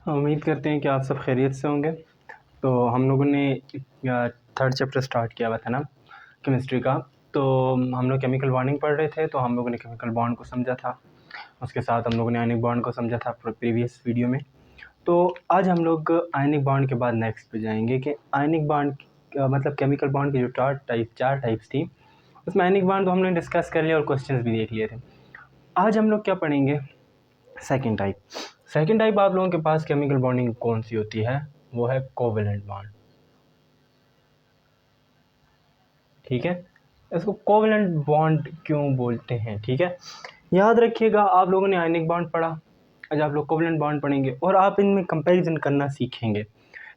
उम्मीद करते हैं कि आप सब खैरियत से होंगे। तो हम लोगों ने थर्ड चैप्टर स्टार्ट किया हुआ था ना केमिस्ट्री का। तो हम लोग केमिकल बॉन्डिंग पढ़ रहे थे, तो हम लोगों ने केमिकल बॉन्ड को समझा था, उसके साथ हम लोगों ने आयनिक बॉन्ड को समझा था प्रीवियस वीडियो में। तो आज हम लोग आयनिक बॉन्ड के बाद नेक्स्ट पे जाएंगे कि आयनिक बॉन्ड मतलब केमिकल बॉन्ड की जो चार टाइप्स थी, उसमें आयनिक बॉन्ड तो हमने डिस्कस कर लिया और क्वेश्चंस भी देख लिए थे। आज हम लोग क्या पढ़ेंगे? सेकेंड टाइप आप लोगों के पास केमिकल बॉन्डिंग कौन सी होती है? वो है कोवेलेंट बॉन्ड। ठीक है, इसको कोवेलेंट बॉन्ड क्यों बोलते हैं? ठीक है, याद रखिएगा, आप लोगों ने आयनिक बॉन्ड पढ़ा, आज आप लोग कोवेलेंट बॉन्ड पढ़ेंगे और आप इनमें कंपैरिजन करना सीखेंगे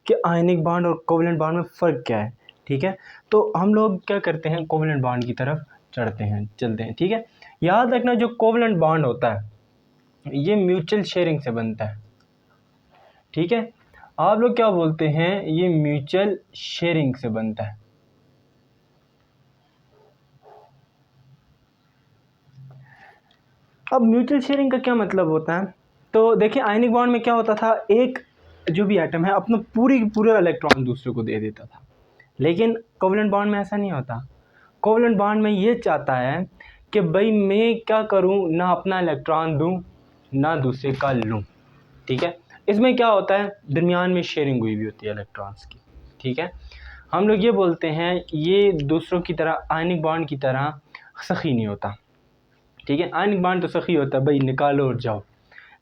कि आयनिक बॉन्ड और कोवेलेंट बॉन्ड में फ़र्क क्या है। ठीक है, तो हम लोग क्या करते हैं, कोवेलेंट बॉन्ड की तरफ चलते हैं। ठीक है, याद रखना, जो कोवेलेंट बॉन्ड होता है ये म्यूचुअल शेयरिंग से बनता है। ठीक है, आप लोग क्या बोलते हैं, ये म्यूचुअल शेयरिंग से बनता है। अब म्यूचुअल शेयरिंग का क्या मतलब होता है? तो देखिए, आयनिक बॉन्ड में क्या होता था, एक जो भी एटम है अपना पूरे इलेक्ट्रॉन दूसरे को दे देता था, लेकिन कोवेलेंट बॉन्ड में ऐसा नहीं होता। कोवेलेंट बॉन्ड में ये चाहता है कि भाई मैं क्या करूं, ना अपना इलेक्ट्रॉन दूं ना दूसरे का लूं। ठीक है, इसमें क्या होता है, दरमियान में शेयरिंग हुई भी होती है इलेक्ट्रॉन्स की। ठीक है, हम लोग ये बोलते हैं ये दूसरों की तरह, आयनिक बॉन्ड की तरह सखी नहीं होता। ठीक है, आयनिक बॉन्ड तो सखी होता है, भाई निकालो और जाओ,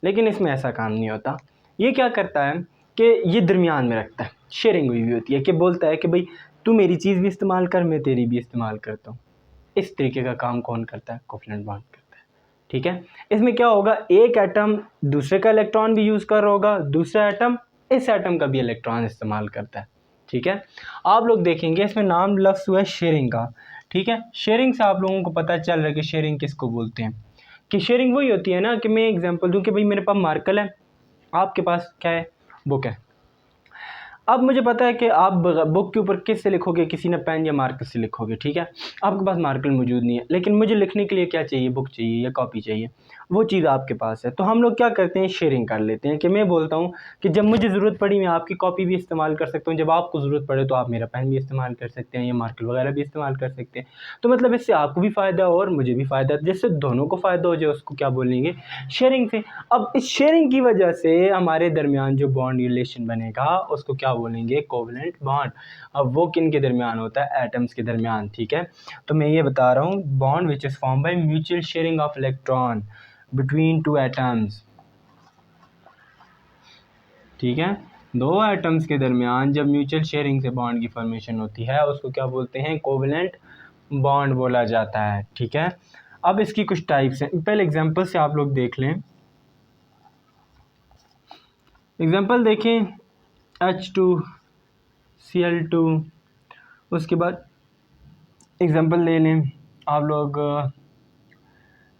लेकिन इसमें ऐसा काम नहीं होता। ये क्या करता है कि ये दरमियान में रखता है, शेयरिंग हुई होती है, कि बोलता है कि भाई तू मेरी चीज़ भी इस्तेमाल कर, मैं तेरी भी इस्तेमाल करता हूँ। इस तरीके का काम कौन करता है? कोवेलेंट बॉन्ड करता है। ठीक है, इसमें क्या होगा, एक एटम दूसरे का इलेक्ट्रॉन भी यूज़ कर रहा होगा, दूसरा एटम इस एटम का भी इलेक्ट्रॉन इस्तेमाल करता है। ठीक है, आप लोग देखेंगे इसमें नाम लफ्ज़ हुआ है शेयरिंग का। ठीक है, शेयरिंग से आप लोगों को पता चल रहा है कि शेयरिंग किसको बोलते हैं। कि शेयरिंग वही होती है ना, कि मैं एग्जांपल दूं कि भाई मेरे पास मार्कर है, आपके पास क्या है, बुक है। अब मुझे पता है कि आप बुक के ऊपर किस से लिखोगे, किसी ने पेन या मार्कर से लिखोगे। ठीक है, आपके पास मार्कर मौजूद नहीं है, लेकिन मुझे लिखने के लिए क्या चाहिए, बुक चाहिए या कॉपी चाहिए, वो चीज़ आपके पास है। तो हम लोग क्या करते हैं, शेयरिंग कर लेते हैं, कि मैं बोलता हूँ कि जब मुझे ज़रूरत पड़ी मैं आपकी कॉपी भी इस्तेमाल कर सकता हूँ, जब आपको ज़रूरत पड़े तो आप मेरा पेन भी इस्तेमाल कर सकते हैं या मार्कर वगैरह भी इस्तेमाल कर सकते हैं। तो मतलब इससे आपको भी फ़ायदा और मुझे भी फ़ायदा, जिससे दोनों को फ़ायदा हो जाए, उसको क्या बोलेंगे, शेयरिंग से। अब इस शेयरिंग की वजह से हमारे दरमियान जो बॉन्ड रिलेशन बनेगा उसको क्या बोलेंगे, कोवेलेंट बॉन्ड। अब वो किन के दरमियान होता है, एटम्स के दरमियान। ठीक है, तो मैं ये बता रहा हूँ, bond which is form by mutual sharing of electron between two atoms. ठीक है, दो एटम्स के दरमियान जब म्यूचुअल शेयरिंग से बॉन्ड की फॉर्मेशन होती है उसको क्या बोलते हैं, कोवेलेंट बॉन्ड बोला जाता है। ठीक है, अब इसकी कुछ टाइप्स हैं, पहले एग्जांपल से आप लोग देख लें। एग्जांपल देखें, H2Cl2, उसके बाद एग्जांपल ले लें आप लोग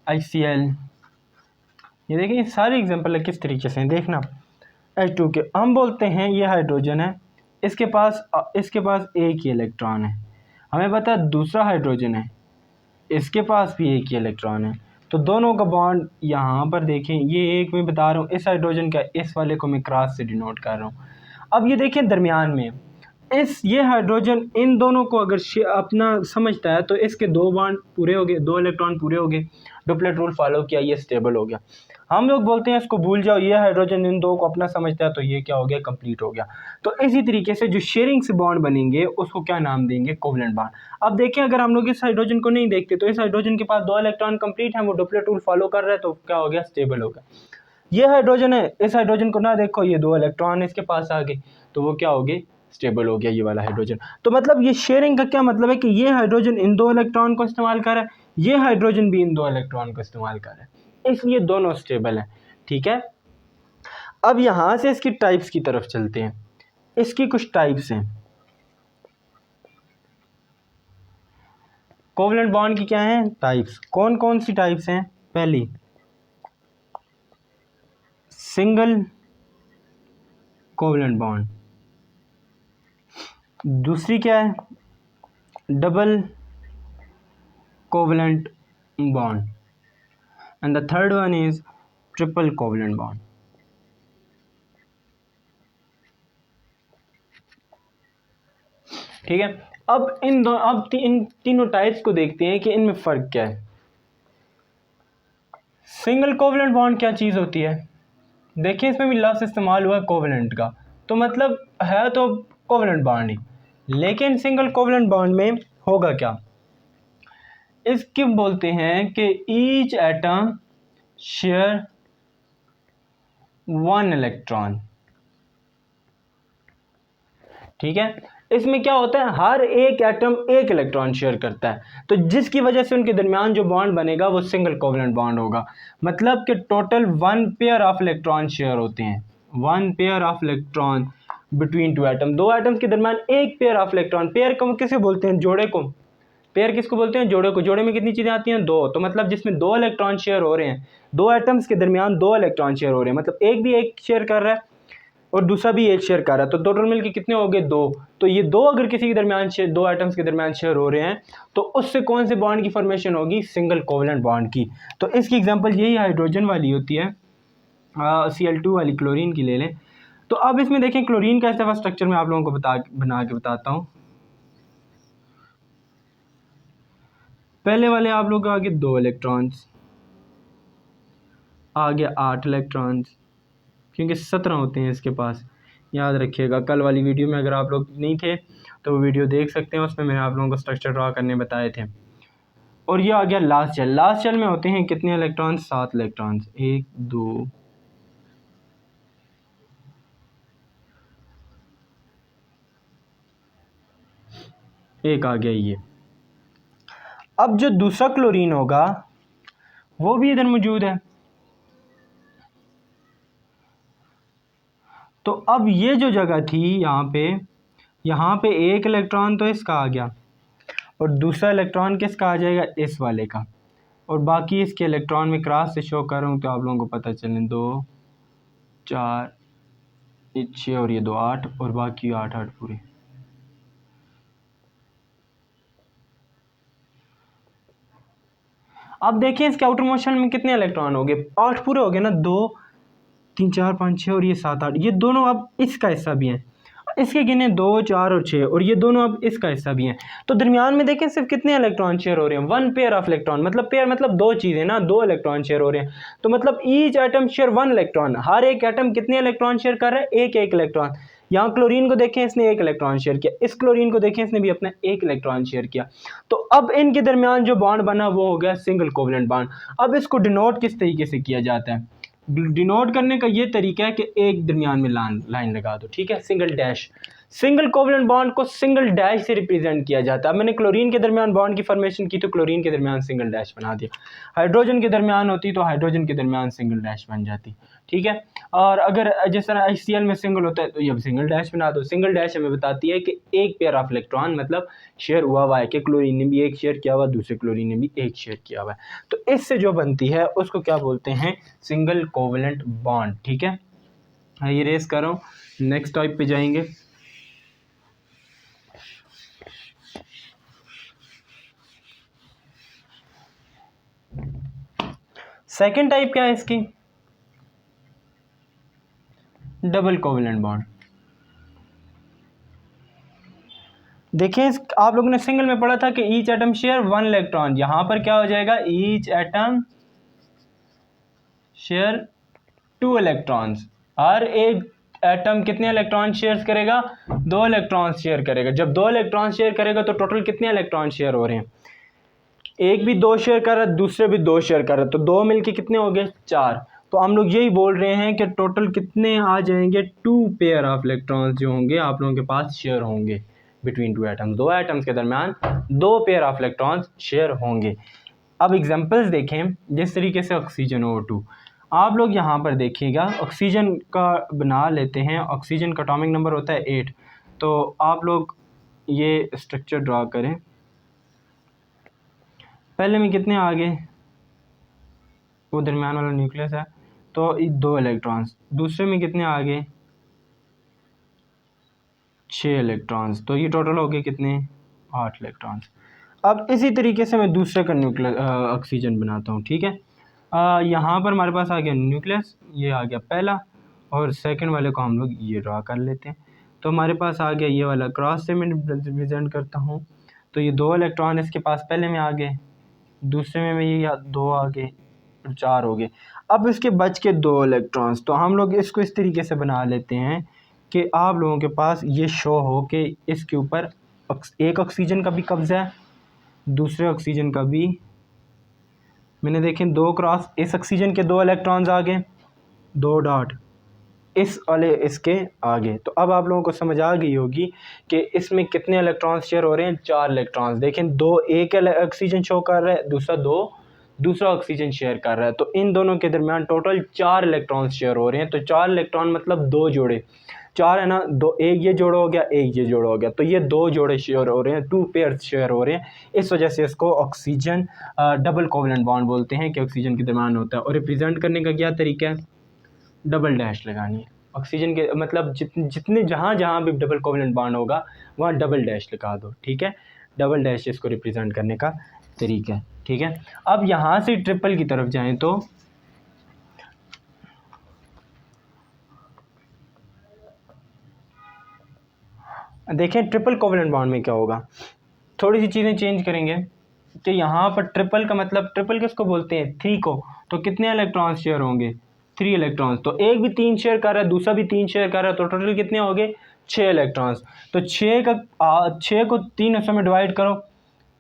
HCl। ये देखिए, ये सारे एग्जांपल है किस तरीके से हैं, देखना। H2 के हम बोलते हैं ये हाइड्रोजन है, इसके पास एक ही इलेक्ट्रॉन है। हमें पता है दूसरा हाइड्रोजन है, इसके पास भी एक ही इलेक्ट्रॉन है। तो दोनों का बॉन्ड यहाँ पर देखें, ये एक मैं बता रहा हूँ, इस हाइड्रोजन का इस वाले को मैं क्रॉस से डिनोट कर रहा हूँ। अब ये देखें दरमियान में ये हाइड्रोजन इन दोनों को अगर अपना समझता है तो इसके दो बॉन्ड पूरे हो गए, दो इलेक्ट्रॉन पूरे हो गए, डुप्लेट रूल फॉलो किया, ये स्टेबल हो गया। हम लोग बोलते हैं इसको भूल जाओ, ये हाइड्रोजन इन दो को अपना समझता है तो ये क्या हो गया, कंप्लीट हो गया। तो इसी तरीके से जो शेयरिंग से बॉन्ड बनेंगे उसको क्या नाम देंगे, कोवेलेंट बॉन्ड। अब देखें, अगर हम लोग इस हाइड्रोजन को नहीं देखते तो इस हाइड्रोजन के पास दो इलेक्ट्रॉन कंप्लीट है, वो डुप्लेट रूल फॉलो कर रहा है, तो क्या हो गया, स्टेबल हो गया। ये हाइड्रोजन है, इस हाइड्रोजन को ना देखो, ये दो इलेक्ट्रॉन इसके पास आ गए, तो वो क्या हो गए, स्टेबल हो गया ये वाला हाइड्रोजन। तो मतलब ये शेयरिंग का क्या मतलब है कि ये हाइड्रोजन इन दो इलेक्ट्रॉन को इस्तेमाल कर रहा है, ये हाइड्रोजन भी इन दो इलेक्ट्रॉन को इस्तेमाल कर रहा है, इसलिए दोनों स्टेबल हैं। ठीक है, अब यहां से इसकी टाइप्स की तरफ चलते हैं। इसकी कुछ टाइप्स हैं कोवेलेंट बॉन्ड की, क्या है टाइप्स, कौन कौन सी टाइप्स हैं? पहली, सिंगल कोवेलेंट बॉन्ड। दूसरी क्या है, double covalent bond, and the third one is triple covalent bond. ठीक है। अब इन तीनों टाइप्स को देखते हैं कि इनमें फ़र्क क्या है। सिंगल कोवलेंट बॉन्ड क्या चीज़ होती है? देखिए इसमें भी लफ्ज़ इस्तेमाल हुआ है कोवलेंट का, तो मतलब है तो कोवलेंट बॉन्ड ही, लेकिन सिंगल कोवलेंट बॉन्ड में होगा क्या, इसके बोलते हैं कि each atom share one electron. ठीक है, इसमें क्या होता है, हर एक एटम एक इलेक्ट्रॉन शेयर करता है, तो जिसकी वजह से उनके दरमियान जो बॉन्ड बनेगा वो सिंगल कोवलेंट बॉन्ड होगा। मतलब कि total one pair of electron share होते हैं, one pair of electron between two atom, दो एटम्स के दरमियान एक पेयर ऑफ इलेक्ट्रॉन। पेयर को किसे बोलते हैं, जोड़े को। पेयर किसको बोलते हैं, जोड़े को। जोड़े में कितनी चीज़ें आती हैं, दो, तो मतलब जिसमें दो इलेक्ट्रॉन शेयर हो रहे हैं, दो एटम्स के दरमियान दो इलेक्ट्रॉन शेयर हो रहे हैं, मतलब एक भी एक शेयर कर रहा है और दूसरा भी एक शेयर कर रहा है, तो टोटल मिलके कितने हो गए, दो। तो ये दो अगर किसी के दरमियान दो एटम्स के दरमियान शेयर हो रहे हैं तो उससे कौन से बॉन्ड की फॉर्मेशन होगी, सिंगल कोवलेंट बॉन्ड की। तो इसकी एग्जांपल यही हाइड्रोजन वाली होती है, Cl2 वाली, क्लोरीन की ले लें। तो अब इसमें देखें क्लोरीन का ऐसा स्ट्रक्चर मैं आप लोगों को बना के बताता हूँ। पहले वाले आप लोग आगे 2 इलेक्ट्रॉन्स, आगे 8 इलेक्ट्रॉन्स, क्योंकि 17 होते हैं इसके पास, याद रखिएगा। कल वाली वीडियो में अगर आप लोग नहीं थे तो वो वीडियो देख सकते हैं, उसमें मैंने आप लोगों को स्ट्रक्चर ड्रा करने बताए थे। और ये आ गया लास्ट शेल। लास्ट शेल में होते हैं कितने इलेक्ट्रॉन्स, 7 इलेक्ट्रॉन्स, 1 2 एक आ गया ये। अब जो दूसरा क्लोरीन होगा वो भी इधर मौजूद है, तो अब ये जो जगह थी यहाँ पे एक इलेक्ट्रॉन तो इसका आ गया और दूसरा इलेक्ट्रॉन किसका आ जाएगा, इस वाले का, और बाकी इसके इलेक्ट्रॉन में क्रॉस से शो कर रहा हूँ तो आप लोगों को पता चले 2 4 6 और ये 2 8 और बाकी 8 8 पूरे। अब देखिए इसके आउटर मोशन में कितने इलेक्ट्रॉन हो गए, 8 पूरे हो गए ना, 2 3 4 5 6 और ये 7 8, ये दोनों अब इसका हिस्सा भी हैं, इसके गिने 2 4 और 6 और ये दोनों अब इसका हिस्सा भी हैं। तो दरमियान में देखें सिर्फ कितने इलेक्ट्रॉन शेयर हो रहे हैं, वन पेयर ऑफ इलेक्ट्रॉन। मतलब पेयर मतलब दो चीज़ें ना, दो इलेक्ट्रॉन शेयर हो रहे हैं, तो मतलब each atom share one electron. हर एक एटम कितने इलेक्ट्रॉन शेयर कर रहा है, एक एक इलेक्ट्रॉन। यहाँ क्लोरीन को देखें, इसने एक इलेक्ट्रॉन शेयर किया, इस क्लोरीन को देखें, इसने भी अपना एक इलेक्ट्रॉन शेयर किया। तो अब इनके दरमियान जो बॉन्ड बना वो हो गया सिंगल कोवलेंट बॉन्ड। अब इसको डिनोट किस तरीके से किया जाता है, डिनोट करने का ये तरीका है कि एक दरमियान में लाइन लगा दो, ठीक है, single dash. Single covalent bond को सिंगल डैश से रिप्रेजेंट किया जाता है। मैंने क्लोरीन के दरमियान बॉन्ड की फॉर्मेशन की तो क्लोरीन के दरमियान सिंगल डैश बना दिया, हाइड्रोजन के दरमियान होती तो हाइड्रोजन के दरमियान सिंगल डैश बन जाती, ठीक है। और अगर जिस तरह HCl में सिंगल होता है तो ये सिंगल डैश बना दो। सिंगल डैश हमें बताती है कि एक पेयर ऑफ इलेक्ट्रॉन मतलब शेयर हुआ है कि क्लोरीन ने भी एक शेयर किया हुआ, दूसरे क्लोरीन ने भी एक शेयर किया हुआ है, तो इससे जो बनती है उसको क्या बोलते हैं, सिंगल कोवलेंट बॉन्ड, ठीक है। ये रेस कर रहा हूँ, नेक्स्ट टाइप पे जाएंगे। सेकेंड टाइप क्या है इसकी, डबल कोवलेंट बॉन्ड। देखिए आप लोगों ने सिंगल में पढ़ा था कि each atom share one electron, यहां पर क्या हो जाएगा, ईच एटम शेयर 2 इलेक्ट्रॉन्स। हर एक एटम कितने इलेक्ट्रॉन शेयर करेगा, 2 इलेक्ट्रॉन शेयर करेगा। जब 2 इलेक्ट्रॉन शेयर करेगा तो टोटल कितने इलेक्ट्रॉन शेयर हो रहे हैं, एक भी 2 शेयर कर रहा है, दूसरे भी 2 शेयर कर रहा है, तो 2 मिलके कितने हो गए, 4। तो हम लोग यही बोल रहे हैं कि टोटल कितने आ जाएंगे, 2 पेयर ऑफ इलेक्ट्रॉन्स जो होंगे आप लोगों के पास शेयर होंगे बिटवीन 2 एटम्स। 2 एटम्स के दरमियान 2 पेयर ऑफ इलेक्ट्रॉन्स शेयर होंगे। अब एग्जांपल्स देखें, जिस तरीके से ऑक्सीजन O2, आप लोग यहाँ पर देखिएगा, ऑक्सीजन का बना लेते हैं, ऑक्सीजन का एटॉमिक नंबर होता है 8। तो आप लोग ये स्ट्रक्चर ड्रा करें, पहले में कितने आ गए, वो दरमियान वाला न्यूक्लियस है तो 2 इलेक्ट्रॉन्स, दूसरे में कितने आ गए, 6 इलेक्ट्रॉन्स, तो ये टोटल हो गए कितने, 8 इलेक्ट्रॉन्स। अब इसी तरीके से मैं दूसरे का न्यूक्लियस ऑक्सीजन बनाता हूँ, ठीक है। यहाँ पर हमारे पास आ गया न्यूक्लियस, ये आ गया पहला, और सेकंड वाले को हम लोग ये ड्रा कर लेते हैं। तो हमारे पास आ गया ये वाला क्रॉस से मैं रिप्रेजेंट करता हूँ, तो ये 2 इलेक्ट्रॉन इसके पास पहले में आ गए, दूसरे में ये 2 आ गए और 4 हो गए। अब इसके बच के 2 इलेक्ट्रॉन्स, तो हम लोग इसको इस तरीके से बना लेते हैं कि आप लोगों के पास ये शो हो कि इसके ऊपर एक ऑक्सीजन का भी कब्जा है, दूसरे ऑक्सीजन का भी। मैंने देखें 2 क्रॉस, इस ऑक्सीजन के 2 इलेक्ट्रॉन्स आ गए, 2 डॉट इस वाले इसके आगे। तो अब आप लोगों को समझ आ गई होगी कि इसमें कितने इलेक्ट्रॉन्स शेयर हो रहे हैं, 4 इलेक्ट्रॉन्स। देखें 2 एक ऑक्सीजन शो कर रहा है, दूसरा ऑक्सीजन शेयर कर रहा है, तो इन दोनों के दरमियान टोटल 4 इलेक्ट्रॉन्स शेयर हो रहे हैं। तो 4 इलेक्ट्रॉन मतलब 2 जोड़े, 4 है ना, 2, एक ये जोड़ा हो गया, एक ये जोड़ा हो गया, तो ये 2 जोड़े शेयर हो रहे हैं, 2 पेयर शेयर हो रहे हैं। इस वजह से इसको ऑक्सीजन डबल कोवलेंट बॉन्ड बोलते हैं कि ऑक्सीजन के दरमियान होता है। और रिप्रेजेंट करने का क्या तरीका है, डबल डैश लगानी है ऑक्सीजन के, मतलब जितने जहाँ भी डबल कोवलेंट बॉन्ड होगा वहाँ डबल डैश लगा दो, ठीक है। डबल डैश इसको रिप्रेजेंट करने का तरीका है, ठीक है। अब यहाँ से ट्रिपल की तरफ जाएं तो देखें ट्रिपल कोवलेंट बॉन्ड में क्या होगा, थोड़ी सी चीज़ें चेंज करेंगे कि यहाँ पर ट्रिपल का मतलब, ट्रिपल किसको बोलते हैं, 3 को। तो कितने इलेक्ट्रॉन्स शेयर होंगे, 3 इलेक्ट्रॉन्स। तो एक भी 3 शेयर कर रहा है, दूसरा भी 3 शेयर कर रहा है, तो टोटल कितने हो गए, 6 इलेक्ट्रॉन्स। तो 6 को 3 हिस्सों में डिवाइड करो,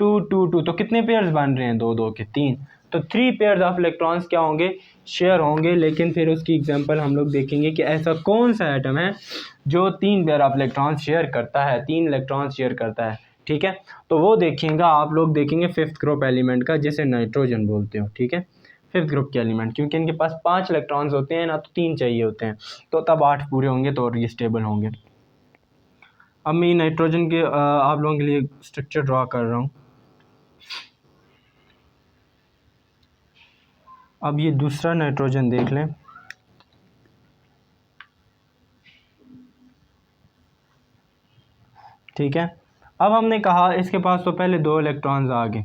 2 2 2, तो कितने पेयर्स बन रहे हैं, 2 2 के 3। तो 3 पेयर्स ऑफ इलेक्ट्रॉन्स क्या होंगे, शेयर होंगे। लेकिन फिर उसकी एग्जांपल हम लोग देखेंगे कि ऐसा कौन सा एटम है जो 3 पेयर ऑफ इलेक्ट्रॉन्स शेयर करता है, 3 इलेक्ट्रॉन्स शेयर करता है, ठीक है। तो वो देखिएगा, आप लोग देखेंगे 5th ग्रुप एलिमेंट का, जिसे नाइट्रोजन बोलते हो, ठीक है। 5th ग्रुप के एलिमेंट, क्योंकि इनके पास 5 इलेक्ट्रॉन्स होते हैं ना, तो 3 चाहिए होते हैं, तो तब 8 पूरे होंगे तो और ये स्टेबल होंगे। अब मैं नाइट्रोजन के आप लोगों के लिए स्ट्रक्चर ड्रा कर रहा हूँ। अब ये दूसरा नाइट्रोजन देख लें, ठीक है। अब हमने कहा इसके पास तो पहले 2 इलेक्ट्रॉन्स आ गए,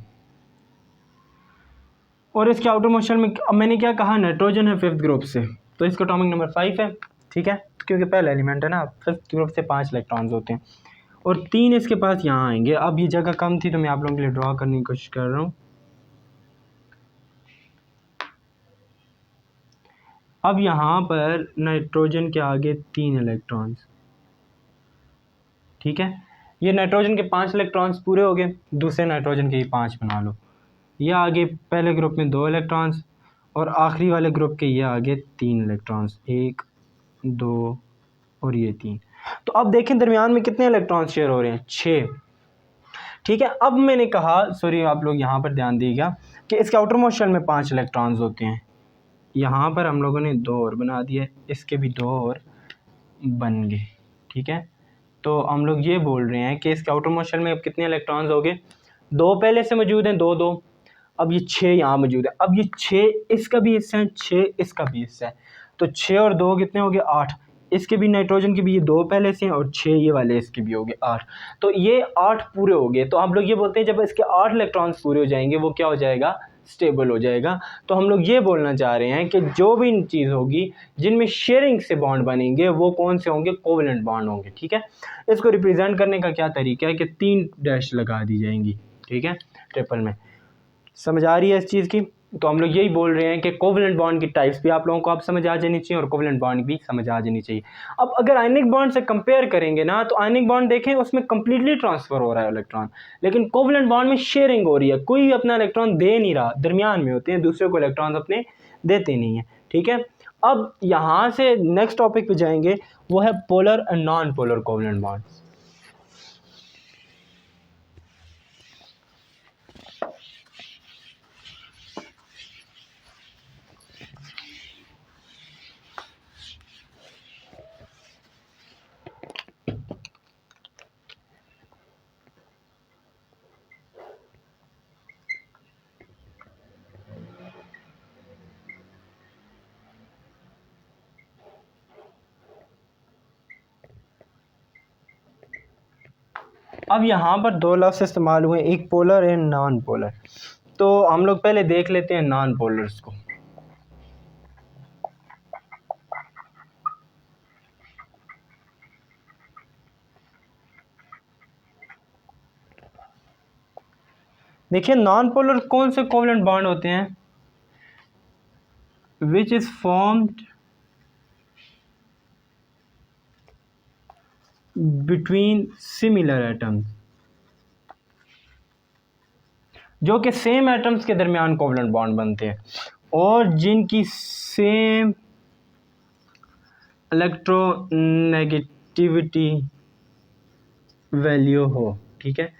और इसके आउटर मोशन में अब मैंने क्या कहा, नाइट्रोजन है 5th ग्रुप से, तो इसका एटॉमिक नंबर 5 है, ठीक है, क्योंकि पहला एलिमेंट है ना। 5th ग्रुप से 5 इलेक्ट्रॉन्स होते हैं, और 3 इसके पास यहाँ आएंगे। अब ये जगह कम थी तो मैं आप लोगों के लिए ड्रा करने की कोशिश कर रहा हूँ। अब यहाँ पर नाइट्रोजन के आगे 3 इलेक्ट्रॉन्स, ठीक है। ये नाइट्रोजन के 5 इलेक्ट्रॉन्स पूरे हो गए, दूसरे नाइट्रोजन के ही 5 बना लो। ये आगे पहले ग्रुप में 2 इलेक्ट्रॉन्स, और आखिरी वाले ग्रुप के ये आगे 3 इलेक्ट्रॉन्स, 1 2 और ये 3। तो अब देखें दरमियान में कितने इलेक्ट्रॉन्स शेयर हो रहे हैं, 6, ठीक है। अब मैंने कहा, सॉरी आप लोग यहाँ पर ध्यान दीजिएगा कि इसके आउटर मोस्ट शेल में 5 इलेक्ट्रॉन्स होते हैं। यहाँ पर हम लोगों ने 2 और बना दिए, इसके भी 2 और बन गए, ठीक है। तो हम लोग ये बोल रहे हैं कि इसके आउटर मोस्ट शेल में अब कितने इलेक्ट्रॉन्स हो गए, 2 पहले से मौजूद हैं, 2 2, अब ये 6 यहाँ मौजूद है। अब ये 6 इसका भी हिस्सा है, 6 इसका भी हिस्सा है, तो 6 और 2 कितने हो गए, 8। इसके भी नाइट्रोजन के भी ये 2 पहले से हैं, और 6 ये वाले इसके भी हो गए 8। तो ये 8 पूरे हो गए। तो हम लोग ये बोलते हैं जब इसके 8 इलेक्ट्रॉन्स पूरे हो जाएंगे वो क्या हो जाएगा, स्टेबल हो जाएगा। तो हम लोग ये बोलना चाह रहे हैं कि जो भी चीज़ होगी जिनमें शेयरिंग से बॉन्ड बनेंगे वो कौन से होंगे, कोवलेंट बॉन्ड होंगे, ठीक है। इसको रिप्रेजेंट करने का क्या तरीका है कि 3 डैश लगा दी जाएंगी, ठीक है, ट्रिपल में। समझ आ रही है इस चीज़ की। तो हम लोग यही बोल रहे हैं कि कोवलेंट बॉन्ड की टाइप्स भी आप लोगों को अब समझ आ जानी चाहिए, और कोवलेंट बॉन्ड भी समझ आ जानी चाहिए। अब अगर आयनिक बॉन्ड से कंपेयर करेंगे ना, तो आयनिक बॉन्ड देखें उसमें कंप्लीटली ट्रांसफ़र हो रहा है इलेक्ट्रॉन, लेकिन कोवलेंट बॉन्ड में शेयरिंग हो रही है, कोई भी अपना इलेक्ट्रॉन दे नहीं रहा, दरमियान में होते हैं, दूसरे को इलेक्ट्रॉन अपने देते नहीं हैं, ठीक है। अब यहाँ से नेक्स्ट टॉपिक पे जाएंगे, वो है polar and non polar covalent bond. अब यहाँ पर 2 लफ्ज़ इस्तेमाल हुए, एक पोलर एंड नॉन पोलर। तो हम लोग पहले देख लेते हैं नॉन पोलर्स को। देखिए नॉन पोलर कौन से कोवलेंट बॉन्ड होते हैं, which is formed between similar atoms, जो कि सेम एटम्स के दरमियान कोवलेंट बॉन्ड बनते हैं और जिनकी सेम इलेक्ट्रोनेगेटिविटी वैल्यू हो। ठीक है,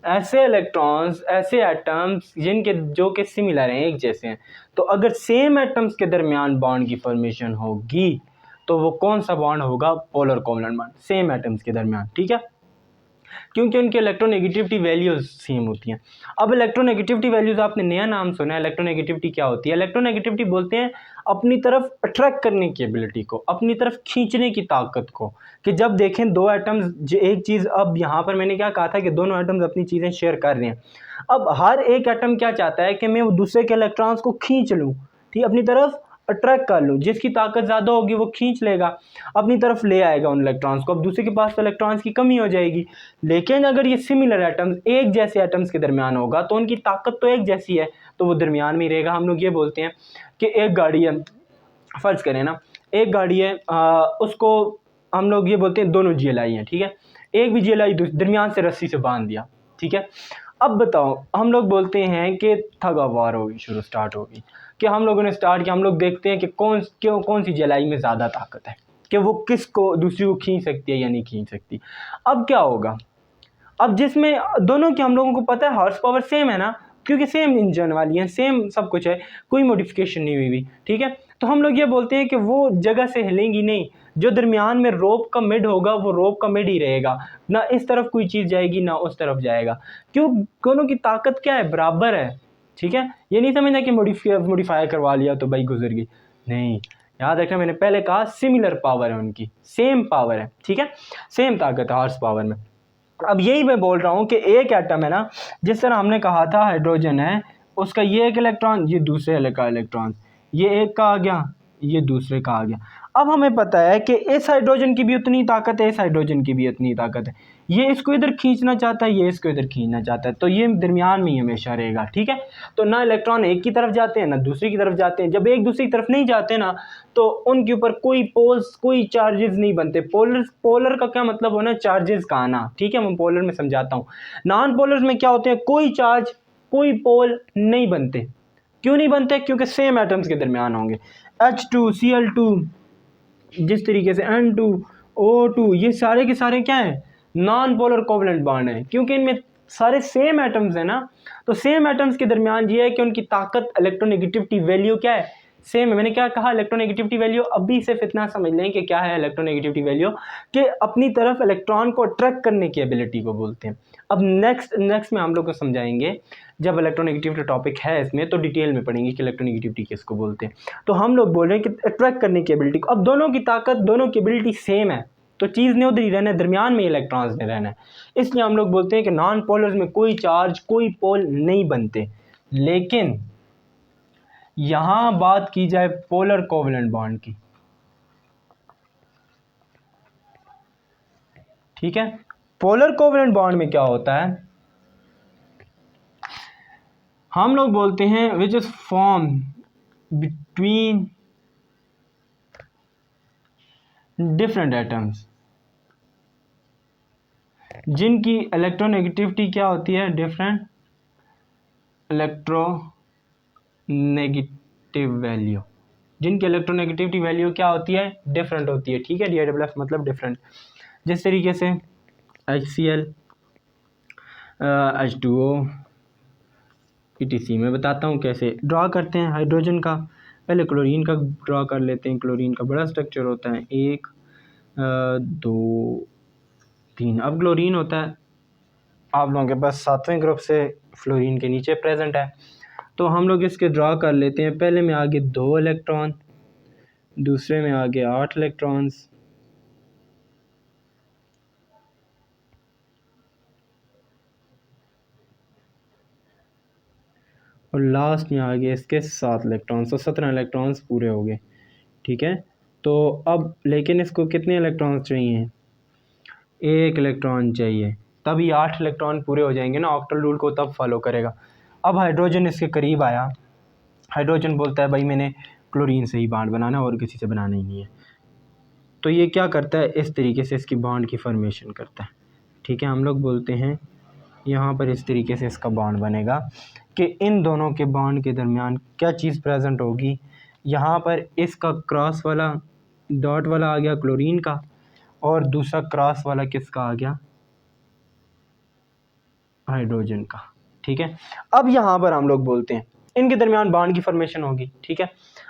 ऐसे इलेक्ट्रॉन्स, ऐसे एटम्स जिनके जो कि सिमिलर हैं, एक जैसे हैं, तो अगर सेम एटम्स के दरमियान बॉन्ड की फॉर्मेशन होगी तो वो कौन सा बॉन्ड होगा, polar covalent bond, same atoms के दरमियान। ठीक है, क्योंकि उनकी इलेक्ट्रोनेगेटिविटी वैल्यूज सेम होती हैं। अब इलेक्ट्रोनेगेटिविटी वैल्यूज आपने नया नाम सुना है, इलेक्ट्रोनेगेटिविटी क्या होती है? इलेक्ट्रोनेगेटिविटी बोलते हैं अपनी तरफ अट्रैक्ट करने की एबिलिटी को, अपनी तरफ खींचने की ताकत को, कि जब देखें दो एटम्स एक चीज़, अब यहाँ पर मैंने क्या कहा था कि दोनों एटम्स अपनी चीज़ें शेयर कर रहे हैं। अब हर एक एटम क्या चाहता है कि मैं वो दूसरे के इलेक्ट्रॉन्स को खींच लूँ, ठीक, अपनी तरफ अट्रैक्ट कर लूँ, जिसकी ताकत ज़्यादा होगी वो खींच लेगा, अपनी तरफ ले आएगा उन इलेक्ट्रॉन्स को। अब दूसरे के पास तो इलेक्ट्रॉन्स की कमी हो जाएगी। लेकिन अगर ये सिमिलर एटम्स, एक जैसे एटम्स के दरमियान होगा तो उनकी ताकत तो एक जैसी है, तो वो दरमियान में ही रहेगा। हम लोग ये बोलते हैं कि एक गाड़ी है, फ़र्ज़ करें ना, एक गाड़ी है, उसको हम लोग ये बोलते हैं दोनों GLI हैं। ठीक है, एक भी GLI दरमियान से रस्सी से बांध दिया। ठीक है, अब बताओ, हम लोग बोलते हैं कि थग ऑफ वार होगी, शुरू स्टार्ट होगी, कि हम लोगों ने स्टार्ट किया, हम लोग देखते हैं कि कौन सी GLI में ज़्यादा ताकत है, कि वो किसको दूसरी को खींच सकती है या नहीं खींच सकती। अब क्या होगा, अब जिसमें दोनों की हम लोगों को पता है हॉर्स पावर सेम है ना, क्योंकि सेम इंजन वाली है, सेम सब कुछ है, कोई मॉडिफिकेशन नहीं हुई हुई। ठीक है, तो हम लोग ये बोलते हैं कि वो जगह से हिलेंगी नहीं, जो दरमियान में रोप का मिड होगा वो रोप का मिड ही रहेगा, ना इस तरफ कोई चीज़ जाएगी ना उस तरफ जाएगा। क्यों, दोनों की ताकत क्या है, बराबर है। ठीक है, ये नहीं समझना कि मॉडिफाई करवा लिया तो भाई गुजर गई, नहीं, याद रखना मैंने पहले कहा सिमिलर पावर है उनकी, सेम पावर है। ठीक है, सेम ताकत है हॉर्स पावर में। अब यही मैं बोल रहा हूँ कि एक एटम है ना, जिस तरह हमने कहा था हाइड्रोजन है, उसका ये एक इलेक्ट्रॉन, ये दूसरे का इलेक्ट्रॉन, ये एक का आ गया, ये दूसरे का आ गया। अब हमें पता है कि इस हाइड्रोजन की भी उतनी ताकत है, इस हाइड्रोजन की भी उतनी ताकत है, ये इसको इधर खींचना चाहता है, ये इसको इधर खींचना चाहता है, तो ये दरमियान में ही हमेशा रहेगा। ठीक है, तो ना इलेक्ट्रॉन एक की तरफ जाते हैं ना दूसरी की तरफ जाते हैं। जब एक दूसरी की तरफ नहीं जाते ना, तो उनके ऊपर कोई पोल्स, कोई चार्जेस नहीं बनते। पोलर का क्या मतलब होना, चार्जेस का आना। ठीक है, मैं पोलर में समझाता हूँ। नॉन पोलर में क्या होते हैं, कोई चार्ज, कोई पोल नहीं बनते। क्यों नहीं बनते, क्योंकि सेम एटम्स के दरमियान होंगे। H2Cl2, जिस तरीके से N2O2, ये सारे के सारे क्या हैं, नॉन पोलर कोवलेंट बॉन्ड हैं, क्योंकि इनमें सारे सेम एटम्स हैं ना। तो सेम एटम्स के दरमियान ये है कि उनकी ताकत, इलेक्ट्रोनेगेटिविटी वैल्यू क्या है, सेम है। मैंने क्या कहा, इलेक्ट्रोनेगेटिविटी वैल्यू, अभी सिर्फ इतना समझ लें कि क्या है इलेक्ट्रोनेगेटिविटी वैल्यू, कि अपनी तरफ इलेक्ट्रॉन को अट्रैक्ट करने की एबिलिटी को बोलते हैं। अब नेक्स्ट में हम लोग को समझाएंगे, जब इलेक्ट्रोनेगेटिविटी टॉपिक है इसमें तो डिटेल में पढ़ेंगे कि इलेक्ट्रोनेगेटिविटी किसको बोलते हैं। तो हम लोग बोल रहे हैं कि अट्रैक्ट करने की एबिलिटी को। अब दोनों की ताकत, दोनों की एबिलिटी सेम है, तो चीज़ ने उधर ही रहना है, दरमियान में इलेक्ट्रॉन्स ने रहना है। इसलिए हम लोग बोलते हैं कि नॉन पोलर्स में कोई चार्ज, कोई पोल नहीं बनते। लेकिन यहां बात की जाए पोलर कोवलेंट बॉन्ड की, ठीक है, पोलर कोवलेंट बॉन्ड में क्या होता है, हम लोग बोलते हैं which is form between different atoms, जिनकी इलेक्ट्रोनेगेटिविटी क्या होती है, डिफरेंट इलेक्ट्रोनेगेटिव वैल्यू, जिनकी इलेक्ट्रोनेगेटिविटी वैल्यू क्या होती है, डिफरेंट होती है। ठीक है, DIFF मतलब डिफरेंट। जिस तरीके से HCl, H2O, ETC। मैं बताता हूँ कैसे ड्रा करते हैं हाइड्रोजन का। पहले क्लोरीन का ड्रा कर लेते हैं। क्लोरीन का बड़ा स्ट्रक्चर होता है, 1 2 3। अब क्लोरीन होता है, आप लोगों के पास 7वें ग्रुप से फ्लोरीन के नीचे प्रेजेंट है, तो हम लोग इसके ड्रा कर लेते हैं। पहले में आगे 2 इलेक्ट्रॉन, दूसरे में आगे 8 इलेक्ट्रॉन्स, और लास्ट में आगे इसके 7 इलेक्ट्रॉन्स, तो 17 इलेक्ट्रॉन्स पूरे हो गए। ठीक है, तो अब लेकिन इसको कितने इलेक्ट्रॉन्स चाहिए, 1 इलेक्ट्रॉन चाहिए, तभी 8 इलेक्ट्रॉन पूरे हो जाएंगे ना, ऑक्टल रूल को तब फॉलो करेगा। अब हाइड्रोजन इसके करीब आया, हाइड्रोजन बोलता है भाई मैंने क्लोरीन से ही बॉन्ड बनाना है और किसी से बनाना ही नहीं है। तो ये क्या करता है, इस तरीके से इसकी बॉन्ड की फॉर्मेशन करता है। ठीक है, हम लोग बोलते हैं यहाँ पर इस तरीके से इसका बॉन्ड बनेगा कि इन दोनों के बॉन्ड के दरमियान क्या चीज़ प्रेजेंट होगी, यहाँ पर इसका क्रॉस वाला डॉट वाला आ गया क्लोरीन का, और दूसरा क्रॉस वाला किसका आ गया, हाइड्रोजन का। ठीक है, अब यहाँ पर हम लोग बोलते हैं इनके दरमियान बॉन्ड की फॉर्मेशन होगी। ठीक है,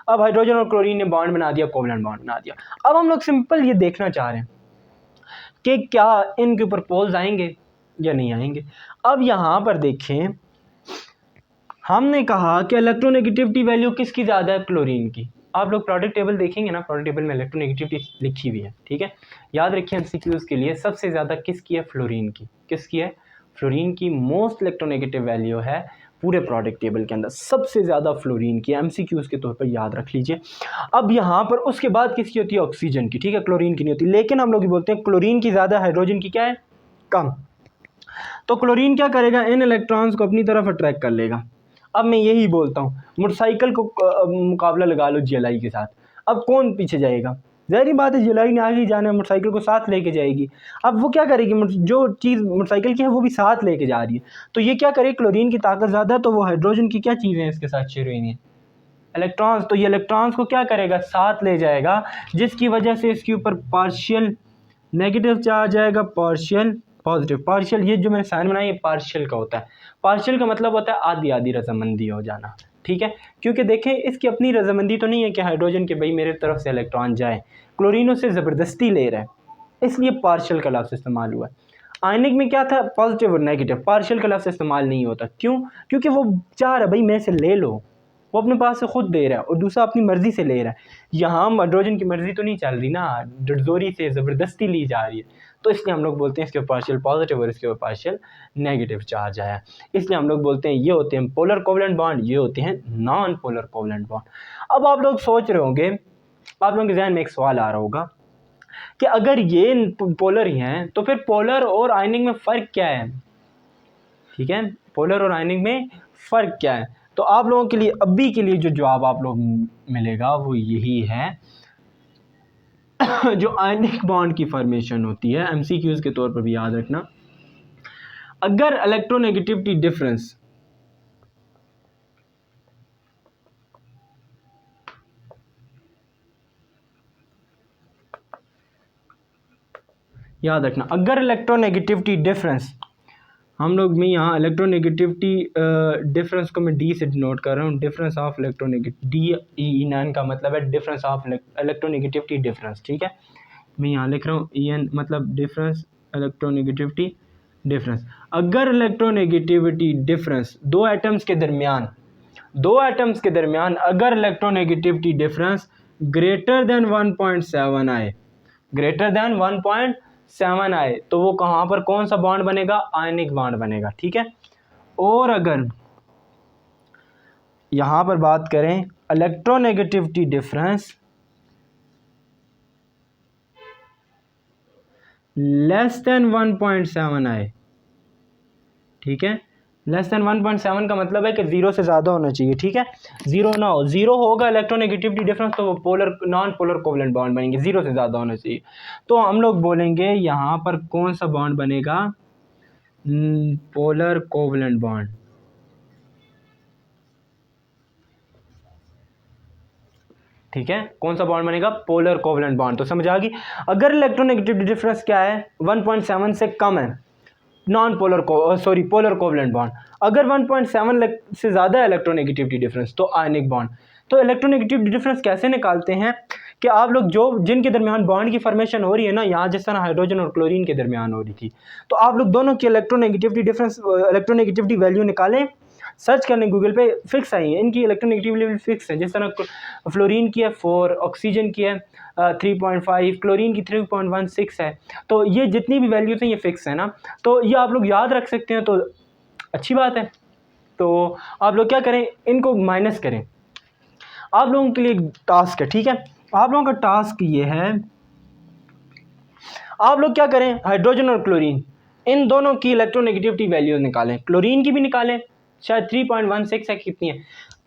अब हाइड्रोजन और क्लोरीन ने बॉन्ड बना दिया, कोवलेंट बॉन्ड बना दिया। अब हम लोग सिंपल ये देखना चाह रहे हैं कि क्या इनके ऊपर पोल्स आएंगे या नहीं आएंगे। अब यहाँ पर देखें, हमने कहा कि इलेक्ट्रोनेगेटिविटी वैल्यू किसकी ज़्यादा है, क्लोरीन की। आप लोग प्रोडक्ट टेबल देखेंगे ना, प्रोडक्ट टेबल में इलेक्ट्रोनेगेटिविटी लिखी हुई है। ठीक है, याद रखिए एमसीक्यूज़ के लिए सबसे ज़्यादा किसकी है, फ्लोरीन की। किसकी है, फ्लोरीन की मोस्ट इलेक्ट्रोनेगेटिव वैल्यू है पूरे प्रोडक्ट टेबल के अंदर, सबसे ज़्यादा फ्लोरीन की, एमसीक्यूज़ के तौर पर याद रख लीजिए। अब यहाँ पर उसके बाद किसकी होती है, ऑक्सीजन की। ठीक है, क्लोरीन की नहीं होती, लेकिन हम लोग बोलते हैं क्लोरीन की ज़्यादा, हाइड्रोजन की क्या है, कम। तो क्लोरीन क्या करेगा, इन इलेक्ट्रॉन्स को अपनी तरफ अट्रैक्ट कर लेगा। अब मैं यही बोलता हूँ, मोटरसाइकिल को मुकाबला लगा लो जीएलआई के साथ, अब कौन पीछे जाएगा, ज़ाहिर बात है जीएलआई ने आगे जाना है, मोटरसाइकिल को साथ लेके जाएगी। अब वो क्या करेगी, जो चीज़ मोटरसाइकिल की है वो भी साथ लेके जा रही है, तो ये क्या करे, क्लोरीन की ताकत ज़्यादा, तो वो हाइड्रोजन की क्या चीज़ें इसके साथ शेयर हुई हैं, इलेक्ट्रॉन्स। तो ये इलेक्ट्रॉन्स को क्या करेगा, साथ ले जाएगा, जिसकी वजह से इसके ऊपर पार्शियल नेगेटिव चार्ज आएगा, पार्शियल पॉजिटिव। पार्शियल, ये जो मैंने साइन बनाया ये पार्शियल का होता है। पार्शियल का मतलब होता है आधी आधी रजामंदी हो जाना। ठीक है, क्योंकि देखें इसकी अपनी रजामंदी तो नहीं है कि हाइड्रोजन के भाई मेरे तरफ से इलेक्ट्रॉन जाए, क्लोरीनो से ज़बरदस्ती ले रहा है, इसलिए पार्शियल का लफ्ज़ इस्तेमाल हुआ है। आयनिक में क्या था, पॉजिटिव और नेगेटिव, पार्शियल का लफ्ज़ इस्तेमाल नहीं होता। क्यों, क्योंकि वो चाह रहा है भाई मैं से ले लो, वो अपने पास से खुद दे रहा है, और दूसरा अपनी मर्ज़ी से ले रहा है। यहाँ हाइड्रोजन की मर्ज़ी तो नहीं चल रही ना, डरजोरी से ज़बरदस्ती ली जा रही है, तो इसलिए हम लोग बोलते हैं इसके ऊपर पार्शियल पॉजिटिव और इसके ऊपर पार्शियल नेगेटिव चार्ज आया। इसलिए हम लोग बोलते हैं ये होते हैं पोलर कोवलेंट बॉन्ड, ये होते हैं नॉन पोलर कोवलेंट बॉन्ड। अब आप लोग सोच रहे होंगे, आप लोगों के जहन में एक सवाल आ रहा होगा कि अगर ये पोलर ही हैं तो फिर पोलर और आयनिक में फ़र्क क्या है। ठीक है, पोलर और आयनिक में फ़र्क क्या है, तो आप लोगों के लिए अभी के लिए जो जवाब आप लोग मिलेगा वो यही है जो आयनिक बॉन्ड की फॉर्मेशन होती है, एमसीक्यूज़ के तौर पर भी याद रखना, अगर इलेक्ट्रोनेगेटिविटी डिफरेंस याद रखना, अगर इलेक्ट्रोनेगेटिविटी डिफरेंस, हम लोग में यहाँ इलेक्ट्रोनेगेटिविटी डिफरेंस को मैं डी से डिनोट कर रहा हूँ, difference of electronegative, D E N का मतलब है डिफरेंस ऑफ इलेक्ट्रोनेगेटिविटी डिफरेंस। ठीक है, मैं यहाँ लिख रहा हूँ ई एन मतलब डिफरेंस इलेक्ट्रोनेगेटिविटी डिफरेंस। अगर इलेक्ट्रोनेगेटिविटी डिफरेंस दो एटम्स के दरमियान अगर इलेक्ट्रोनेगेटिविटी डिफरेंस ग्रेटर देन 1.7 आए, ग्रेटर देन 1.7 आए, तो वो कहाँ पर कौन सा बॉन्ड बनेगा, आयनिक बॉन्ड बनेगा। ठीक है, और अगर यहाँ पर बात करें इलेक्ट्रोनेगेटिविटी डिफरेंस लेस देन 1.7 आए, ठीक है, लेस देन 1.7 का मतलब है कि 0 से ज़्यादा होना चाहिए। ठीक है, 0 ना हो, 0 होगा इलेक्ट्रोनेगेटिविटी डिफरेंस तो वो polar non polar covalent bond बनेंगे, 0 से ज़्यादा होना चाहिए। तो हम लोग बोलेंगे यहाँ पर कौन सा बॉन्ड बनेगा, पोलर कोवलेंट बॉन्ड। ठीक है, कौन सा बॉन्ड बनेगा, पोलर कोवलेंट बॉन्ड। तो समझ आ गई, अगर इलेक्ट्रोनेगेटिविटी डिफरेंस क्या है 1.7 से कम है, non polar polar covalent bond. अगर 1.7 से ज़्यादा है इलेक्ट्रोनेगेटिविटी डिफरेंस तो आयनिक बॉन्ड। तो इलेक्ट्रोनेगेटिविटी डिफरेंस कैसे निकालते हैं कि आप लोग जो जिनके दरमियान बॉन्ड की फॉर्मेशन हो रही है ना, यहाँ जिस तरह हाइड्रोजन और क्लोरीन के दरमियान हो रही थी, तो आप लोग दोनों की इलेक्ट्रोनेगेटिविटी डिफरेंस इलेक्ट्रोनेगेटिविटी वैल्यू निकालें, सर्च करने गूगल पे, फिक्स आई है इनकी इलेक्ट्रोनेगेटिविटी फिक्स है। जिस तरह फ्लोरीन की है 4, ऑक्सीजन की है 3.5, क्लोरीन की 3.16 है, तो ये जितनी भी वैल्यूज़ हैं ये फिक्स है ना, तो ये आप लोग याद रख सकते हैं, तो अच्छी बात है। तो आप लोग क्या करें, इनको माइनस करें। आप लोगों के लिए टास्क है, ठीक है, आप लोगों का टास्क ये है, आप लोग क्या करें, हाइड्रोजन और क्लोरीन इन दोनों की इलेक्ट्रोनेगेटिविटी वैल्यूज निकालें, क्लोरीन की भी निकालें, शायद 3.16 है, कितनी है,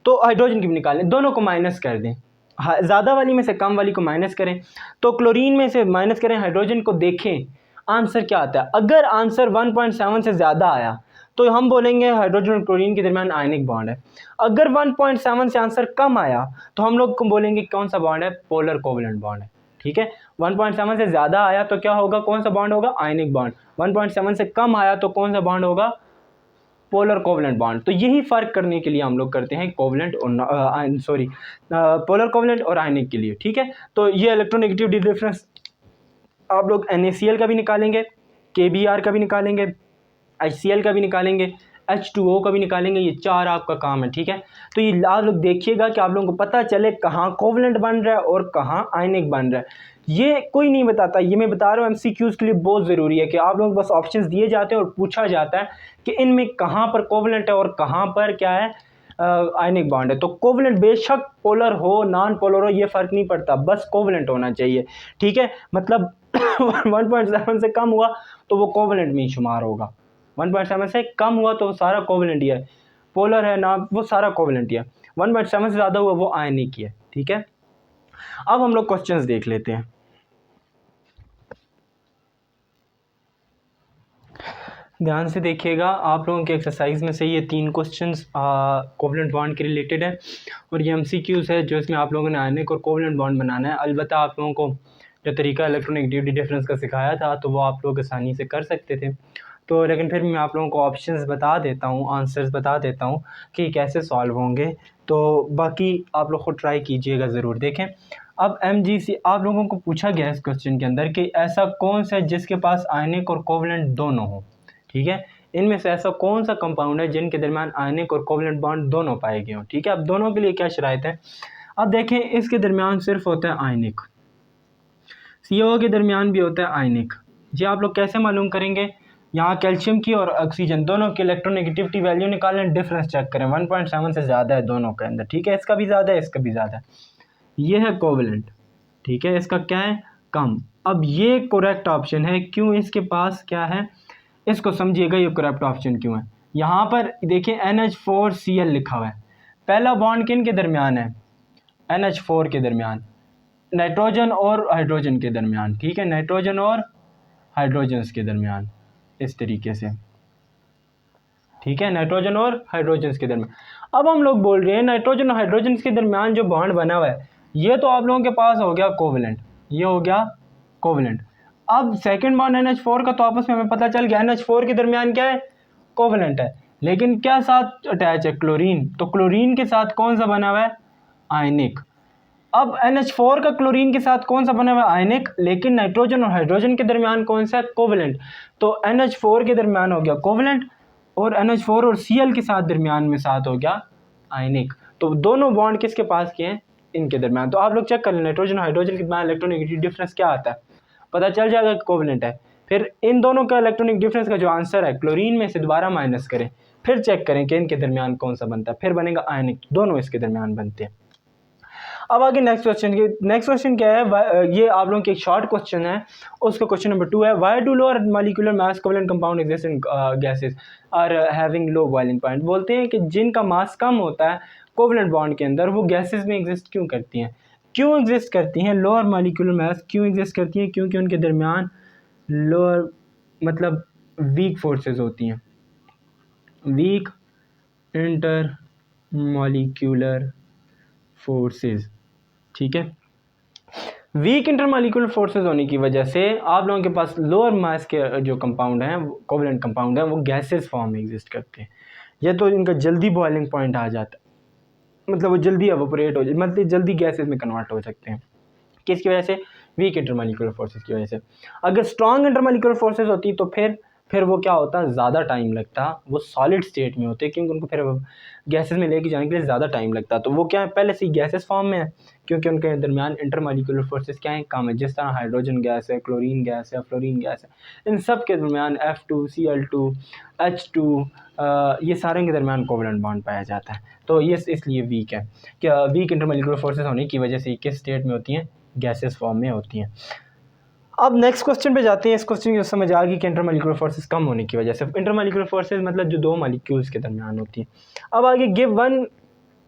तो हाइड्रोजन की भी निकालें, दोनों को माइनस कर दें, ज़्यादा वाली में से कम वाली को माइनस करें, तो क्लोरीन में से माइनस करें हाइड्रोजन को, देखें आंसर क्या आता है। अगर आंसर 1.7 से ज़्यादा आया तो हम बोलेंगे हाइड्रोजन और क्लोरीन के दरमियान आयनिक बॉन्ड है। अगर 1.7 से आंसर कम आया तो हम लोग बोलेंगे कौन सा बॉन्ड है, पोलर कोवलेंट बॉन्ड है। ठीक है, 1.7 से ज़्यादा आया तो क्या होगा, कौन सा बॉन्ड होगा, आयनिक बॉन्ड। 1.7 से कम आया तो कौन सा बॉन्ड होगा, पोलर कोवलेंट बॉन्ड। तो यही फ़र्क करने के लिए हम लोग करते हैं कोवलेंट और पोलर कोवलेंट और आयनिक के लिए। ठीक है, तो ये इलेक्ट्रोनेगेटिविटी डिफरेंस आप लोग NaCl का भी निकालेंगे, KBr का भी निकालेंगे, HCl का भी निकालेंगे, H2O का भी निकालेंगे, ये 4 आपका काम है। ठीक है, तो ये आप लोग देखिएगा कि आप लोगों को पता चले कहाँ कोवलेंट बन रहा है और कहाँ आयनिक बन रहा है। ये कोई नहीं बताता, ये मैं बता रहा हूँ MCQs के लिए बहुत ज़रूरी है कि आप लोग बस ऑप्शंस दिए जाते हैं और पूछा जाता है कि इनमें कहाँ पर कोवलेंट है और कहाँ पर क्या है आयनिक बॉन्ड है। तो कोवलेंट बेशक पोलर हो नॉन पोलर हो ये फ़र्क नहीं पड़ता, बस कोवलेंट होना चाहिए। ठीक है, मतलब 1.7 से कम हुआ तो वो कोवलेंट में ही शुमार होगा, 1.7 से कम हुआ तो वो सारा कोवलेंट ही है, पोलर है ना वो सारा कोवलेंट ही है, 1.7 से ज़्यादा हुआ वो आयनिक ही है। ठीक है, अब हम लोग क्वेश्चंस देख लेते हैं। ध्यान से देखिएगा, आप लोगों के एक्सरसाइज में से ये 3 क्वेश्चंस कोवलेंट बॉन्ड के रिलेटेड है और ये MCQs है जो इसमें आप लोगों ने आयनिक और कोवलेंट बॉन्ड बनाना है। अलबत्ता आप लोगों को जो तरीका इलेक्ट्रोनेगेटिविटी डिफरेंस का सिखाया था तो वो आप लोग आसानी से कर सकते थे, तो लेकिन फिर मैं आप लोगों को ऑप्शंस बता देता हूँ, आंसर्स बता देता हूँ कि कैसे सॉल्व होंगे, तो बाकी आप लोग खुद ट्राई कीजिएगा ज़रूर। देखें, अब MGC आप लोगों को पूछा गया इस क्वेश्चन के अंदर कि ऐसा कौन सा है जिसके पास आयनिक और कोवलेंट दोनों हो। ठीक है, इनमें से ऐसा कौन सा कंपाउंड है जिनके दरमियान आयनिक और कोवलेंट बॉन्ड दोनों पाए गए हों। ठीक है, अब दोनों के लिए क्या शराइत है, अब देखें इसके दरमियान सिर्फ होता है आयनिक, CO के दरमियान भी होता है आयनिक। जी आप लोग कैसे मालूम करेंगे, यहाँ कैल्शियम की और ऑक्सीजन दोनों की इलेक्ट्रोनेगेटिविटी वैल्यू निकालें, डिफरेंस चेक करें, 1.7 से ज़्यादा है दोनों के अंदर। ठीक है, इसका भी ज़्यादा है इसका भी ज़्यादा है, ये है कोवलेंट। ठीक है, इसका क्या है, कम। अब ये करेक्ट ऑप्शन है, क्यों इसके पास क्या है, इसको समझिएगा ये करेक्ट ऑप्शन क्यों है। यहाँ पर देखिए NH4Cl लिखा हुआ है, पहला बॉन्ड किन के दरमियान है, NH4 के दरमियान, नाइट्रोजन और हाइड्रोजन के दरमियान। ठीक है, नाइट्रोजन और हाइड्रोजन्स के दरमियान इस तरीके से। ठीक है, नाइट्रोजन और हाइड्रोजन्स के दरमियान। अब हम लोग बोल रहे हैं नाइट्रोजन और हाइड्रोजन्स के दरमियान जो बॉन्ड बना हुआ है ये तो आप लोगों के पास हो गया कोवलेंट, ये हो गया कोवलेंट। अब सेकंड बॉन्ड NH4 का तो आपस में हमें पता चल गया NH4 के दरमियान क्या है, कोवलेंट है, लेकिन क्या साथ अटैच है, क्लोरीन। तो क्लोरीन के साथ कौन सा बना हुआ है, आयनिक। अब NH4 का क्लोरीन के साथ कौन सा बना हुआ है, आयनिक, लेकिन नाइट्रोजन और हाइड्रोजन के दरमियान कौन सा है, कोवलेंट। तो NH4 के दरमियान हो गया कोवलेंट और NH4 और Cl के साथ दरमियान में साथ हो गया आयनिक। तो दोनों बॉन्ड किसके पास के हैं, इनके दरमियान। तो आप लोग चेक कर लें नाइट्रोजन और हाइड्रोजन के दरमियान इलेक्ट्रोनेगेटिव डिफरेंस क्या आता है, पता चल जाएगा कि कोवलेंट है। फिर इन दोनों का इलेक्ट्रॉनिक डिफरेंस का जो आंसर है क्लोरीन में से दोबारा माइनस करें, फिर चेक करें कि इनके दरमियान कौन सा बनता है, फिर बनेगा आयनिक, दोनों इसके दरमियान बनते हैं। अब आगे नेक्स्ट क्वेश्चन क्या है, ये आप लोगों की एक शॉर्ट क्वेश्चन है, उसका क्वेश्चन नंबर 2 है, why do lower molecular mass covalent compound exist in gases are having low boiling point. बोलते हैं कि जिनका मास कम होता है कोवलेंट बॉन्ड के अंदर वो गैसेस में एग्जिस्ट क्यों करती हैं, क्यों एग्जिस्ट करती हैं, लोअर मॉलिक्यूलर मास क्यों एग्जिस्ट करती हैं, क्योंकि उनके दरमियान लोअर मतलब वीक फोर्सेस होती हैं, वीक इंटर मॉलिक्यूलर फोर्सेस। ठीक है, वीक इंटरमॉलिक्यूलर फोर्सेस होने की वजह से आप लोगों के पास लोअर मास के जो कंपाउंड हैं कोवलेंट कंपाउंड हैं वो गैसेस फॉर्म में एग्जिस्ट करते हैं, या तो इनका जल्दी बॉइलिंग पॉइंट आ जाता है, मतलब वो जल्दी एवोपरेट हो जाए, मतलब जल्दी गैसेस में कन्वर्ट हो सकते हैं, किसकी वजह से, वीक इंटरमॉलिक्यूलर फोर्सेस की वजह से। अगर स्ट्रॉन्ग इंटरमॉलिक्यूलर फोर्सेस होती तो फिर वो क्या होता, ज़्यादा टाइम लगता, वो सॉलिड स्टेट में होते, क्योंकि उनको फिर गैसेस में लेके जाने के लिए ज़्यादा टाइम लगता। तो वो क्या है, पहले से ही गैसेस फॉर्म में है, क्योंकि उनके दरमियान इंटरमॉलिक्यूलर फोर्सेस क्या है, कम है। जिस तरह हाइड्रोजन गैस है, क्लोरीन गैस है, फ्लोरीन गैस है, इन सब के दरमियान F2 Cl2 H2 ये सारे के दरमियान कोवलेंट बॉन्ड पाया जाता है। तो ये इसलिए वीक है, क्या वीक इंटरमॉलिक्यूलर फोर्सेस होने की वजह से किस स्टेट में होती हैं, गैसेस फॉर्म में होती हैं। अब नेक्स्ट क्वेश्चन पे जाते हैं। इस क्वेश्चन की समझ आ गई कि इंटरमॉलिक्यूलर फोर्सेस कम होने की वजह से, इंटरमॉलिक्यूलर फोर्सेस मतलब जो दो मॉलिक्यूल्स के दरमियान होती हैं। अब आगे give one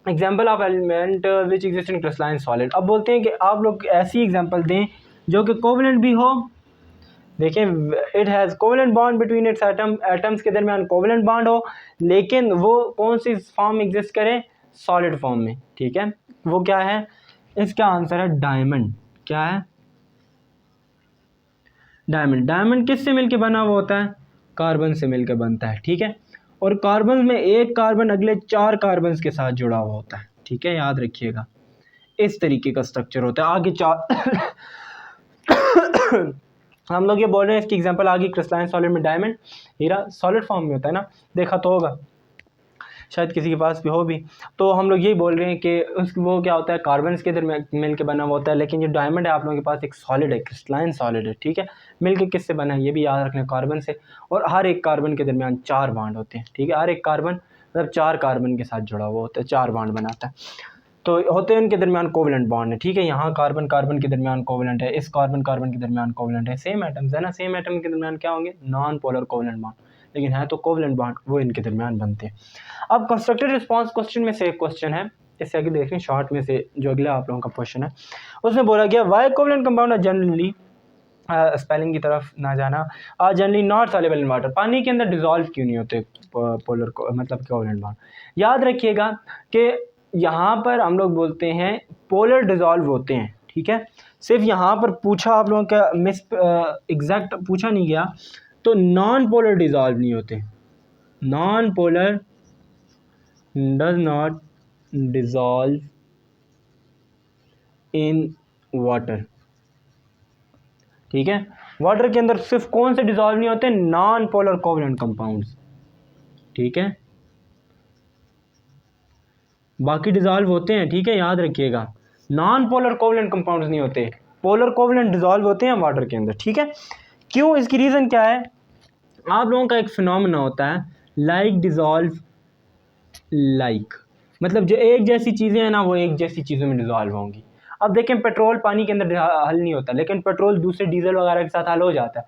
example of element which exist in crystalline solid. अब बोलते हैं कि आप लोग ऐसी एग्जाम्पल दें जो कि कोवेलेंट भी हो। देखें, it has covalent bond between its atoms के दरमियान कोवेलेंट बॉन्ड हो, लेकिन वो कौन सी फॉर्म में एग्जिस्ट करे, सॉलिड फॉर्म में। ठीक है, वो क्या है, इसका आंसर है डायमंड। क्या है, डायमंड। डायमंड किससे मिलके बना हुआ होता है, कार्बन से मिलकर बनता है। ठीक है, और कार्बन में एक कार्बन अगले 4 कार्बन के साथ जुड़ा हुआ होता है। ठीक है, याद रखिएगा, इस तरीके का स्ट्रक्चर होता है। आगे 4 हम लोग ये बोल रहे हैं, इसकी एग्जांपल आगे क्रिस्टलाइन सॉलिड में डायमंड हीरा सॉलिड फॉर्म में होता है ना, देखा तो होगा, शायद किसी के पास भी हो भी। तो हम लोग यही बोल रहे हैं कि उसकी वो क्या होता है, कार्बन के दरमियान मिल के बना हुआ होता है, लेकिन जो डायमंड है आप लोगों के पास एक सॉलिड है, क्रिस्टलाइन सॉलिड है। ठीक है, मिल के किससे बना है ये भी याद रखना, कार्बन से। और हर एक कार्बन के दरमियान 4 बॉन्ड होते हैं। ठीक है, हर एक कार्बन मतलब 4 कार्बन के साथ जुड़ा हुआ होता है, 4 बॉन्ड बनाता है, तो होते हैं उनके दरमियान कोवेलेंट बॉन्ड है। ठीक है, यहाँ कार्बन कार्बन के दरमियान कोवेलेंट है, इस कार्बन कार्बन के दरमियान कोवेलेंट है, सेम एटम्स है ना, सेम एटम के दरमियान क्या होंगे, नॉन पोलर कोवेलेंट बॉन्ड, लेकिन है तो कोवेलेंट बॉन्ड, वो इनके दरमियान बनते हैं। अब कंस्ट्रक्टेड रिस्पांस क्वेश्चन में से एक क्वेश्चन है, इससे आगे देखें शॉर्ट में से जो अगला आप लोगों का क्वेश्चन है, उसमें बोला गया why covalent compound are generally, spelling की तरफ ना जाना, are generally not soluble in water, पानी के अंदर डिजॉल्व क्यों नहीं होते पोलर मतलब कोवेलेंट बॉन्ड। याद रखिएगा कि यहाँ पर हम लोग बोलते हैं पोलर डिजॉल्व होते हैं। ठीक है, सिर्फ यहाँ पर पूछा आप लोगों का मिस एग्जैक्ट पूछा नहीं गया, तो नॉन पोलर डिजॉल्व नहीं होते, non polar does not dissolve in water. ठीक है, वाटर के अंदर सिर्फ कौन से डिजॉल्व नहीं होते, नॉन पोलर कोवेलेंट कंपाउंड्स। ठीक है, बाकी डिजॉल्व होते हैं। ठीक है, याद रखिएगा, नॉन पोलर कोवेलेंट कंपाउंड्स नहीं होते, पोलर कोवेलेंट डिजॉल्व होते हैं वाटर के अंदर। ठीक है, क्यों, इसकी रीज़न क्या है, आप लोगों का एक फिनोमेना होता है लाइक डिजॉल्व लाइक, मतलब जो एक जैसी चीज़ें हैं ना वो एक जैसी चीज़ों में डिजॉल्व होंगी। अब देखें, पेट्रोल पानी के अंदर हल नहीं होता, लेकिन पेट्रोल दूसरे डीजल वगैरह के साथ हल हो जाता है।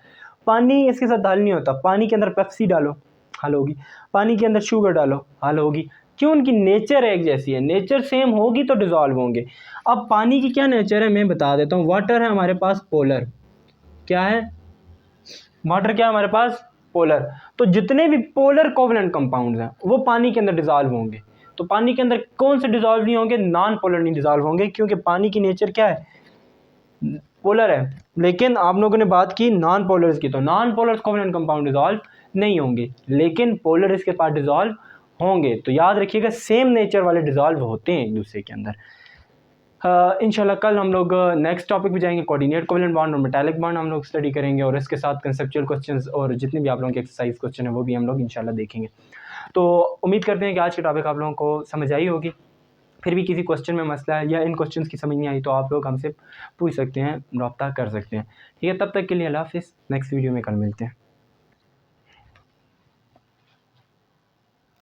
पानी इसके साथ हल नहीं होता, पानी के अंदर पेप्सी डालो हल होगी, पानी के अंदर शुगर डालो हल होगी। क्यों, उनकी नेचर एक जैसी है, नेचर सेम होगी तो डिजॉल्व होंगे। अब पानी की क्या नेचर है मैं बता देता हूँ। वाटर है हमारे पास पोलर, क्या है, वाटर क्या है हमारे पास, पोलर। तो जितने भी पोलर कोवेलेंट कंपाउंड्स हैं वो पानी के अंदर डिजॉल्व होंगे। तो पानी के अंदर कौन से डिजॉल्व नहीं होंगे, नॉन पोलर नहीं डिजॉल्व होंगे, क्योंकि पानी की नेचर क्या है, पोलर है। लेकिन आप लोगों ने बात की नॉन पोलर्स की, तो non polar covalent compound dissolve नहीं होंगे, लेकिन पोलर इसके पास डिजॉल्व होंगे। तो याद रखिएगा, सेम नेचर वाले डिजॉल्व होते हैं एक दूसरे के अंदर। इंशाल्लाह कल हम लोग नेक्स्ट टॉपिक पे जाएंगे, कोऑर्डिनेट कोवेलेंट बॉन्ड और मेटालिक बॉन्ड हम लोग स्टडी करेंगे, और इसके साथ कंसेप्चुअल क्वेश्चंस और जितने भी आप लोगों के एक्सरसाइज क्वेश्चन है वो भी हम लोग इंशाल्लाह देखेंगे। तो उम्मीद करते हैं कि आज की टॉपिक आप लोगों को समझ आई होगी। फिर भी किसी क्वेश्चन में मसला है या इन क्वेश्चंस की समझ नहीं आई तो आप लोग हमसे पूछ सकते हैं, रब्ता कर सकते हैं। ठीक है, तब तक के लिए अल्लाह हाफिज़, नेक्स्ट वीडियो में कल मिलते हैं।